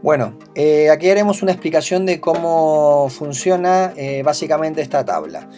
Bueno, aquí haremos una explicación de cómo funciona básicamente esta tabla.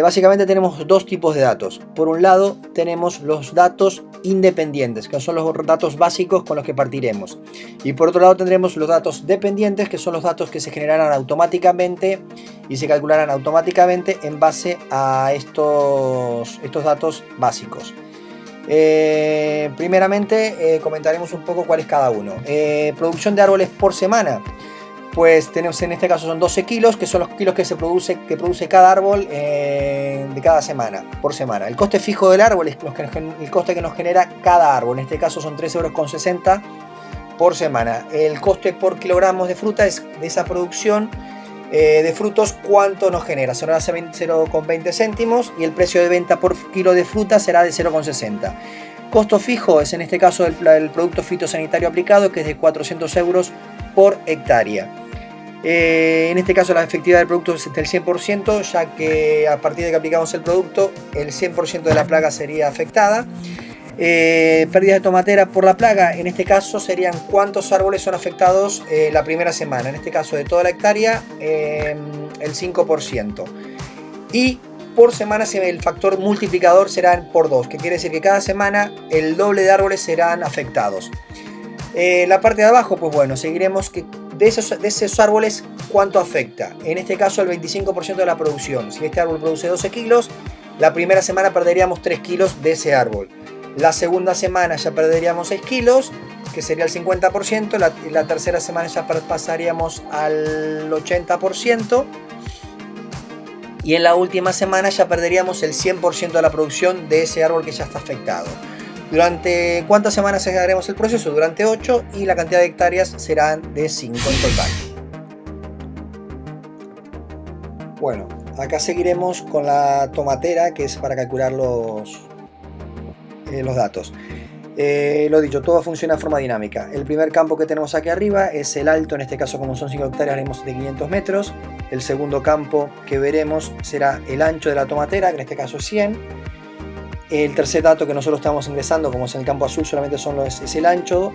Básicamente tenemos dos tipos de datos. Por un lado tenemos los datos independientes, que son los datos básicos con los que partiremos. Y por otro lado tendremos los datos dependientes, que son los datos que se generarán automáticamente y se calcularán automáticamente en base a estos datos básicos. Primeramente comentaremos un poco cuál es cada uno. Producción de árboles por semana. Pues tenemos, en este caso son 12 kilos, que son los kilos que produce cada árbol de cada semana, por semana. El coste fijo del árbol es el coste que nos genera cada árbol. En este caso son 3,60 € por semana. El coste por kilogramos de fruta es de esa producción de frutos, ¿cuánto nos genera? Será 0,20 céntimos y el precio de venta por kilo de fruta será de 0,60. Costo fijo es en este caso el producto fitosanitario aplicado, que es de 400 € por hectárea. En este caso la efectividad del producto es del 100%, ya que a partir de que aplicamos el producto el 100% de la plaga sería afectada. Pérdidas de tomatera por la plaga, en este caso serían cuántos árboles son afectados la primera semana. En este caso de toda la hectárea el 5%. Y por semana el factor multiplicador será por 2, que quiere decir que cada semana el doble de árboles serán afectados. La parte de abajo, pues bueno, seguiremos que de esos árboles cuánto afecta. En este caso el 25% de la producción. Si este árbol produce 12 kilos, la primera semana perderíamos 3 kilos de ese árbol. La segunda semana ya perderíamos 6 kilos, que sería el 50%. La tercera semana ya pasaríamos al 80%. Y en la última semana ya perderíamos el 100% de la producción de ese árbol que ya está afectado. ¿Durante cuántas semanas haremos el proceso? Durante 8, y la cantidad de hectáreas serán de 5 en total. Bueno, acá seguiremos con la tomatera, que es para calcular los datos. Lo dicho, todo funciona de forma dinámica. El primer campo que tenemos aquí arriba es el alto, en este caso como son 5 hectáreas haremos de 500 metros. El segundo campo que veremos será el ancho de la tomatera, que en este caso es 100. El tercer dato que nosotros estamos ingresando, como es en el campo azul, solamente es el ancho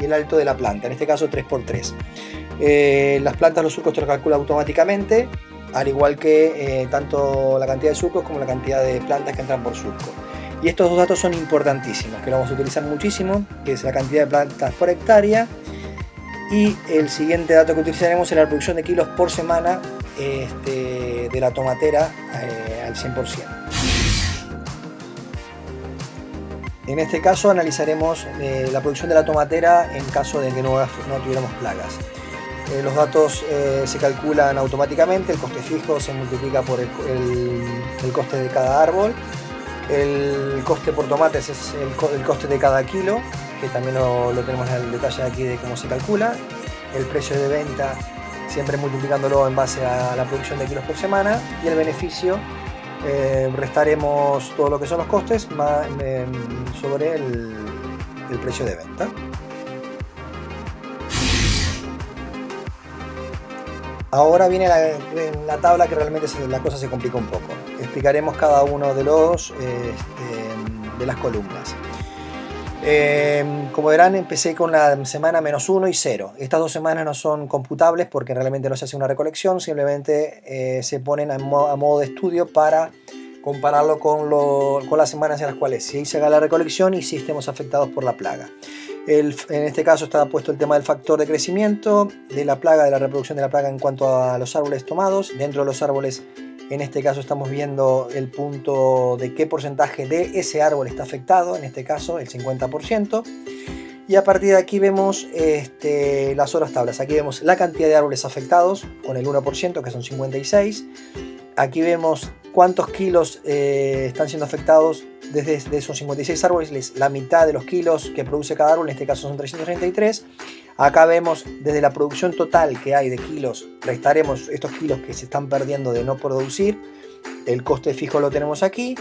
y el alto de la planta, en este caso 3×3. Las plantas, los surcos te lo calcula automáticamente, al igual que tanto la cantidad de surcos como la cantidad de plantas que entran por surco. Y estos dos datos son importantísimos, que lo vamos a utilizar muchísimo, que es la cantidad de plantas por hectárea. Y el siguiente dato que utilizaremos es la producción de kilos por semana de la tomatera al 100%. En este caso analizaremos la producción de la tomatera en caso de que no tuviéramos plagas. Los datos se calculan automáticamente, el coste fijo se multiplica por el coste de cada árbol. El coste por tomates es el coste de cada kilo, que también lo tenemos en el detalle aquí de cómo se calcula. El precio de venta siempre multiplicándolo en base a la producción de kilos por semana, y el beneficio restaremos todo lo que son los costes sobre el precio de venta. Ahora viene la tabla que realmente la cosa se complica un poco. Explicaremos cada uno de las columnas. Como verán, empecé con la semana -1 y 0. Estas dos semanas no son computables porque realmente no se hace una recolección, simplemente se ponen a modo de estudio para compararlo con las semanas en las cuales sí se haga la recolección y sí estemos afectados por la plaga. En este caso está puesto el tema del factor de crecimiento, de la plaga, de la reproducción de la plaga en cuanto a los árboles tomados. Dentro de los árboles, en este caso estamos viendo el punto de qué porcentaje de ese árbol está afectado, en este caso el 50%. Y a partir de aquí vemos las otras tablas. Aquí vemos la cantidad de árboles afectados con el 1%, que son 56. Aquí vemos cuántos kilos están siendo afectados desde esos 56 árboles. La mitad de los kilos que produce cada árbol, en este caso son 333. Acá vemos desde la producción total que hay de kilos, restaremos estos kilos que se están perdiendo de no producir. El coste fijo lo tenemos aquí.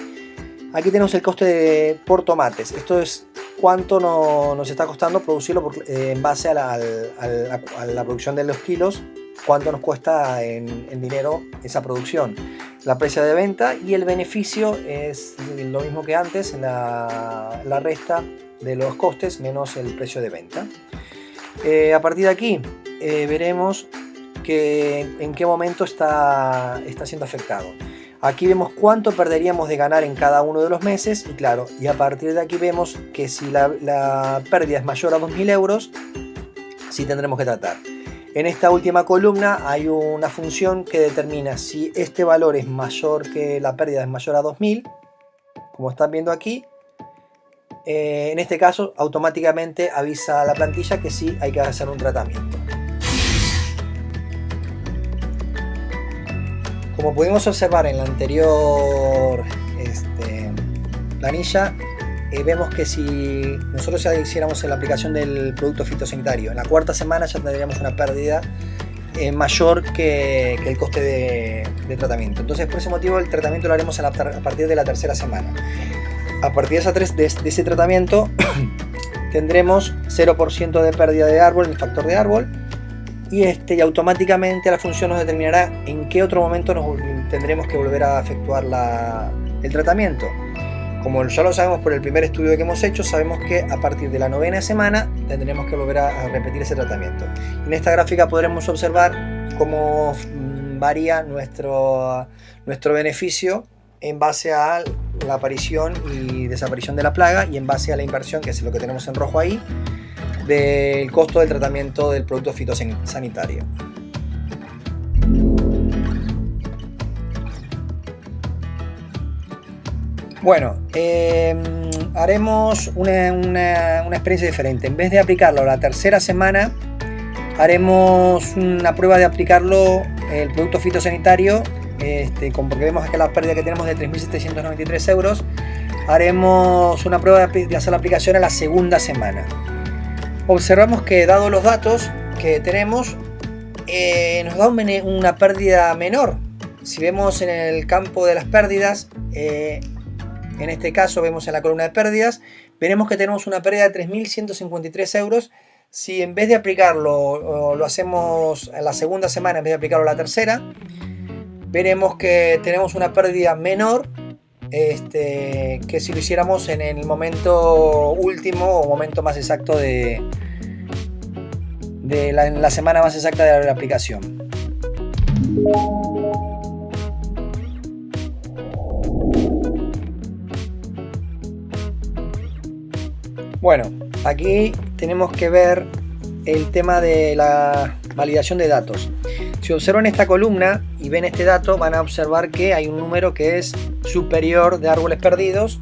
Aquí tenemos el coste por tomates. Esto es cuánto nos está costando producirlo en base a la producción de los kilos, cuánto nos cuesta en dinero esa producción. La precio de venta y el beneficio es lo mismo que antes, la resta de los costes menos el precio de venta. A partir de aquí veremos que en qué momento está siendo afectado. Aquí vemos cuánto perderíamos de ganar en cada uno de los meses y claro, y a partir de aquí vemos que si la pérdida es mayor a 2.000 euros, sí tendremos que tratar. En esta última columna hay una función que determina si este valor es mayor, que la pérdida es mayor a 2.000, como están viendo aquí. En este caso automáticamente avisa a la plantilla que sí hay que hacer un tratamiento. Como pudimos observar en la anterior planilla, vemos que si nosotros ya hiciéramos la aplicación del producto fitosanitario, en la cuarta semana ya tendríamos una pérdida mayor que el coste de tratamiento. Entonces, por ese motivo, el tratamiento lo haremos a partir de la tercera semana. A partir de ese tratamiento tendremos 0% de pérdida de árbol en el factor de árbol y automáticamente la función nos determinará en qué otro momento tendremos que volver a efectuar el tratamiento. Como ya lo sabemos por el primer estudio que hemos hecho, sabemos que a partir de la 9ª semana tendremos que volver a repetir ese tratamiento. En esta gráfica podremos observar cómo varía nuestro beneficio en base a la aparición y desaparición de la plaga y en base a la inversión, que es lo que tenemos en rojo ahí, del costo del tratamiento del producto fitosanitario. Bueno, haremos una experiencia diferente. En vez de aplicarlo la tercera semana, haremos una prueba de aplicarlo el producto fitosanitario, porque vemos que la pérdida que tenemos de 3.793 euros, haremos una prueba de hacer la aplicación a la segunda semana. Observamos que, dados los datos que tenemos, nos da una pérdida menor. Si vemos en el campo de las pérdidas, en este caso vemos en la columna de pérdidas, veremos que tenemos una pérdida de 3.153 euros. Si en vez de aplicarlo lo hacemos en la segunda semana, en vez de aplicarlo la tercera, veremos que tenemos una pérdida menor que si lo hiciéramos en el momento último o momento más exacto en la semana más exacta de la aplicación. Bueno, aquí tenemos que ver el tema de la validación de datos. Si observan esta columna y ven este dato, van a observar que hay un número que es superior de árboles perdidos,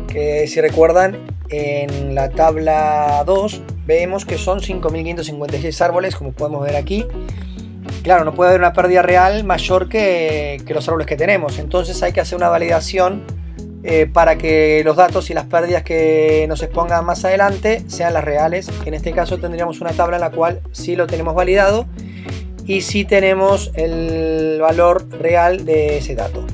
que si recuerdan en la tabla 2 vemos que son 5.556 árboles, como podemos ver aquí. Claro, no puede haber una pérdida real mayor que los árboles que tenemos, entonces hay que hacer una validación para que los datos y las pérdidas que nos expongan más adelante sean las reales. En este caso tendríamos una tabla en la cual sí lo tenemos validado y sí tenemos el valor real de ese dato.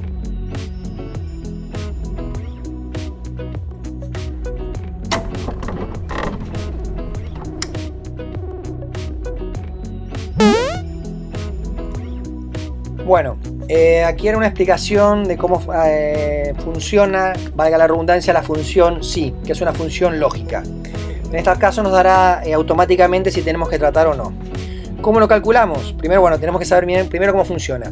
Bueno, aquí era una explicación de cómo funciona, valga la redundancia, la función sí, que es una función lógica. En este caso nos dará automáticamente si tenemos que tratar o no. ¿Cómo lo calculamos? Primero, bueno, tenemos que saber bien primero cómo funciona.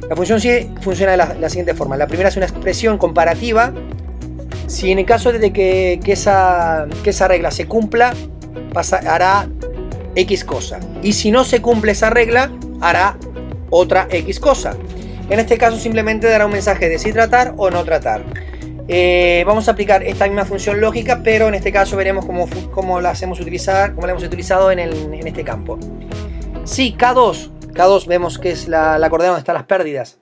La función sí funciona de la siguiente forma. La primera es una expresión comparativa. Si en el caso de que esa regla se cumpla, hará X cosa. Y si no se cumple esa regla, hará otra X cosa. En este caso simplemente dará un mensaje de si tratar o no tratar. Vamos a aplicar esta misma función lógica, pero en este caso veremos cómo la hemos utilizado en este campo. Si K2 vemos que es la coordenada donde están las pérdidas,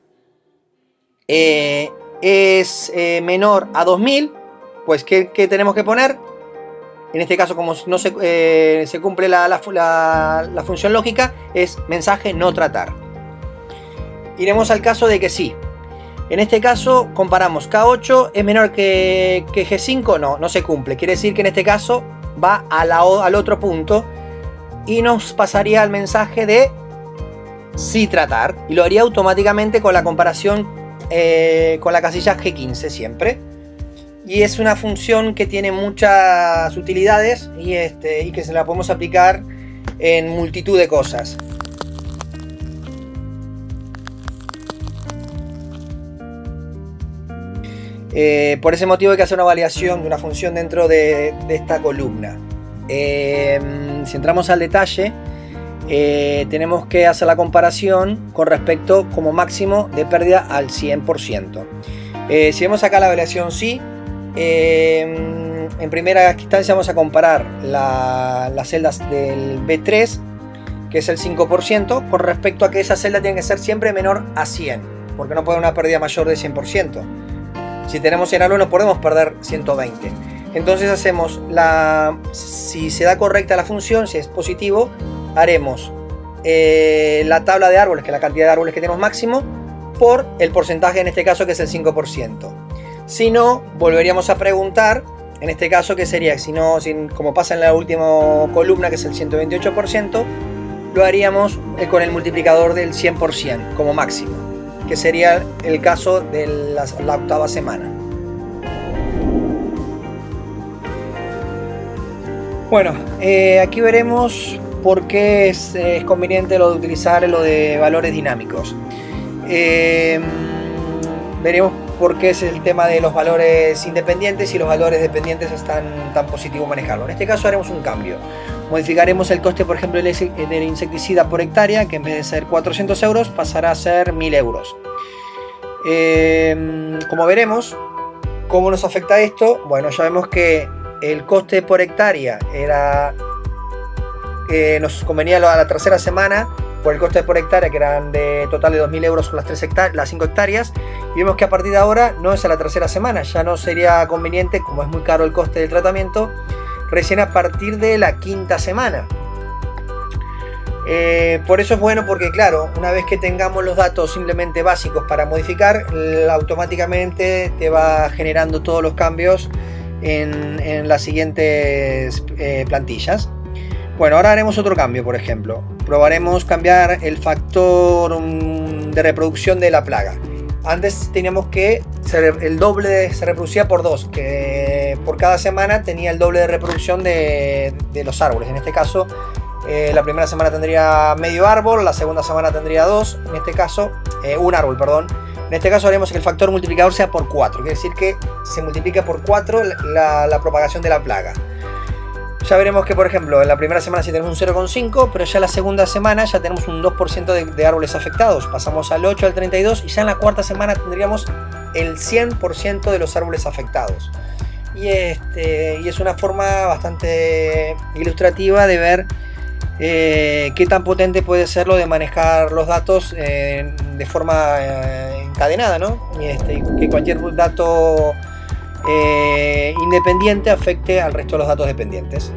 es menor a 2000, pues ¿qué tenemos que poner? En este caso, como no se cumple la función lógica, es mensaje no tratar. Iremos al caso de que sí. En este caso comparamos K8 es menor que G5, no se cumple. Quiere decir que en este caso va al otro punto y nos pasaría el mensaje de sí tratar. Y lo haría automáticamente con la comparación con la casilla G15 siempre. Y es una función que tiene muchas utilidades y que se la podemos aplicar en multitud de cosas. Por ese motivo hay que hacer una validación de una función dentro de esta columna. Si entramos al detalle, tenemos que hacer la comparación con respecto como máximo de pérdida al 100%. Si vemos acá la validación sí, en primera instancia vamos a comparar las celdas del B3, que es el 5%, con respecto a que esa celda tiene que ser siempre menor a 100, porque no puede haber una pérdida mayor de 100%. Si tenemos 100 árboles no podemos perder 120. Entonces hacemos si se da correcta la función, si es positivo, haremos la tabla de árboles, que es la cantidad de árboles que tenemos máximo, por el porcentaje en este caso, que es el 5%. Si no, volveríamos a preguntar, en este caso, que sería, como pasa en la última columna, que es el 128%, lo haríamos con el multiplicador del 100% como máximo, que sería el caso de la octava semana. Bueno, aquí veremos por qué es conveniente lo de utilizar lo de valores dinámicos. Veremos por qué es el tema de los valores independientes y los valores dependientes están tan positivo manejarlo. En este caso haremos un cambio. Modificaremos el coste, por ejemplo, del insecticida por hectárea, que en vez de ser 400 euros pasará a ser 1000 euros. Como veremos, ¿cómo nos afecta esto? Bueno, ya vemos que el coste por hectárea nos convenía a la tercera semana por el coste por hectárea, que eran de total de 2000 euros con las 5 hectáreas, y vemos que a partir de ahora no es a la tercera semana, ya no sería conveniente, como es muy caro el coste del tratamiento, recién a partir de la quinta semana. Por eso es bueno, porque claro, una vez que tengamos los datos simplemente básicos para modificar, automáticamente te va generando todos los cambios en las siguientes plantillas. Bueno, ahora haremos otro cambio, por ejemplo. Probaremos cambiar el factor de reproducción de la plaga. Antes teníamos que el doble se reproducía por 2, que por cada semana tenía el doble de reproducción de los árboles. En este caso, la primera semana tendría medio árbol, la segunda semana tendría 2, en este caso, un árbol, perdón. En este caso haremos que el factor multiplicador sea por 4, quiere decir que se multiplica por 4 la propagación de la plaga. Ya veremos que, por ejemplo, en la primera semana sí tenemos un 0,5, pero ya la segunda semana ya tenemos un 2% de árboles afectados. Pasamos al 8, al 32, y ya en la cuarta semana tendríamos el 100% de los árboles afectados. Y es una forma bastante ilustrativa de ver qué tan potente puede ser lo de manejar los datos de forma encadenada, ¿no? Que cualquier dato independiente afecte al resto de los datos dependientes.